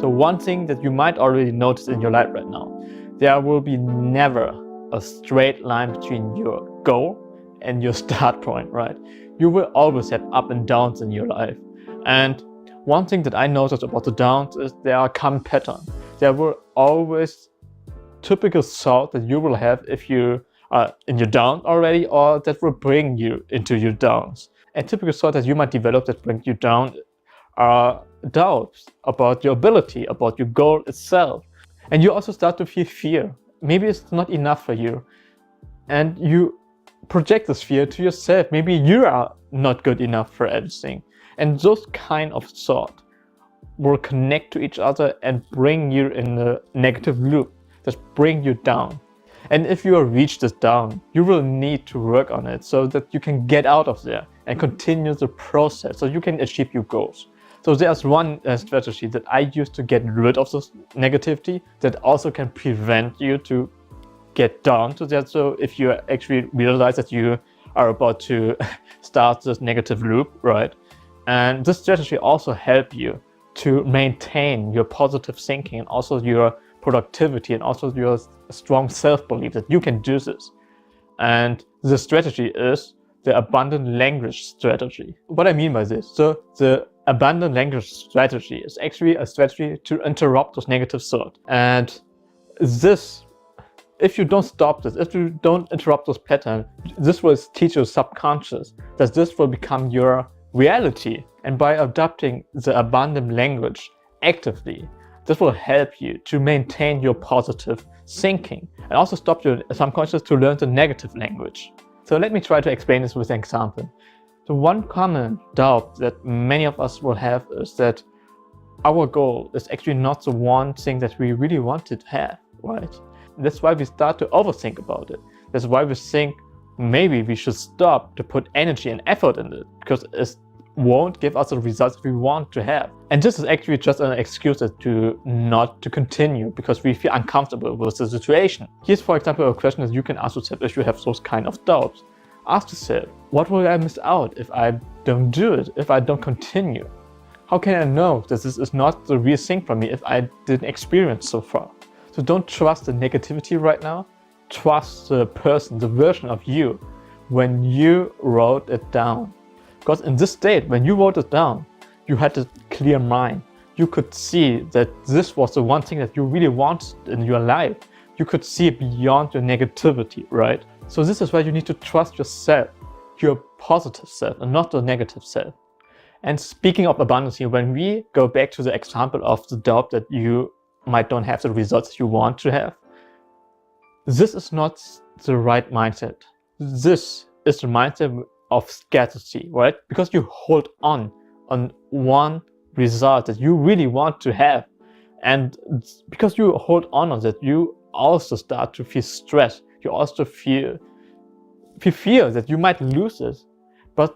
So one thing that you might already notice in your life right now, there will be never a straight line between your goal and your start point, right? You will always have up and downs in your life. And one thing that I noticed about the downs is there are common patterns. There will always typical thoughts that you will have if you are in your down already, or that will bring you into your downs. And typical thoughts that you might develop that bring you down are doubts about your ability, about your goal itself. And you also start to feel fear. Maybe it's not enough for you. And you project this fear to yourself. Maybe you are not good enough for everything. And those kind of thoughts will connect to each other and bring you in a negative loop that bring you down. And if you reach this down, you will need to work on it so that you can get out of there and continue the process so you can achieve your goals. So there's one strategy that I use to get rid of this negativity that also can prevent you to get down to that. So if you actually realize that you are about to start this negative loop, right? And this strategy also helps you to maintain your positive thinking and also your productivity and also your strong self-belief that you can do this. And the strategy is the abundant language strategy. What I mean by this, so the abundant language strategy is actually a strategy to interrupt those negative thoughts. And this, if you don't stop this, if you don't interrupt those patterns, this will teach your subconscious that this will become your reality. And by adopting the abundant language actively, this will help you to maintain your positive thinking and also stop your subconscious to learn the negative language. So let me try to explain this with an example. So one common doubt that many of us will have is that our goal is actually not the one thing that we really want to have, right? That's why we start to overthink about it. That's why we think maybe we should stop to put energy and effort in it because it won't give us the results we want to have. And this is actually just an excuse to not to continue because we feel uncomfortable with the situation. Here's, for example, a question that you can ask yourself if you have those kind of doubts. Ask yourself, what will I miss out if I don't do it, if I don't continue? How can I know that this is not the real thing for me if I didn't experience so far? So don't trust the negativity right now. Trust the person, the version of you when you wrote it down. Because in this state, when you wrote it down, you had a clear mind. You could see that this was the one thing that you really wanted in your life. You could see beyond your negativity, right? So this is why you need to trust yourself, your positive self, and not the negative self. And speaking of abundance here, when we go back to the example of the doubt that you might don't have the results you want to have, this is not the right mindset. This is the mindset of scarcity, right? Because you hold on one result that you really want to have. And because you hold on that, you also start to feel stress. You also feel that you might lose this. But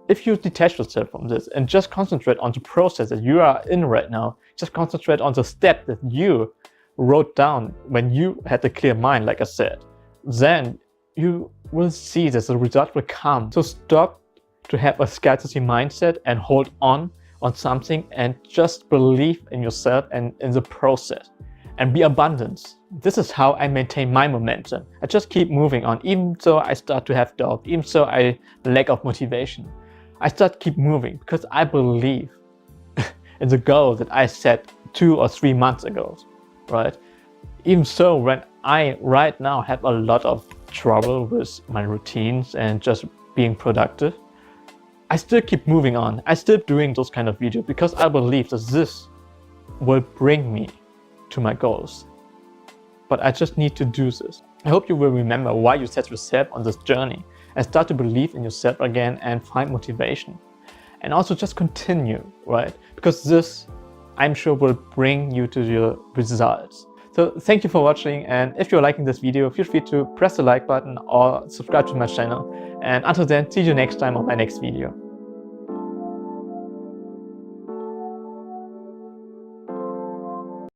if you detach yourself from this and just concentrate on the process that you are in right now, just concentrate on the step that you wrote down when you had a clear mind, like I said, then you will see that the result will come. So stop to have a scarcity mindset and hold on something and just believe in yourself and in the process and be abundant. This is how I maintain my momentum. I just keep moving on, even though I start to have doubt, even though I lack of motivation. I start keep moving because I believe in the goal that I set 2 or 3 months ago, right? Even so, when I right now have a lot of trouble with my routines and just being productive, I still keep moving on. I still doing those kind of videos because I believe that this will bring me to my goals. But I just need to do this. I hope you will remember why you set yourself on this journey and start to believe in yourself again and find motivation. And also just continue, right? Because this, I'm sure, will bring you to your results. So thank you for watching, and if you're liking this video, feel free to press the like button or subscribe to my channel. And until then, see you next time on my next video.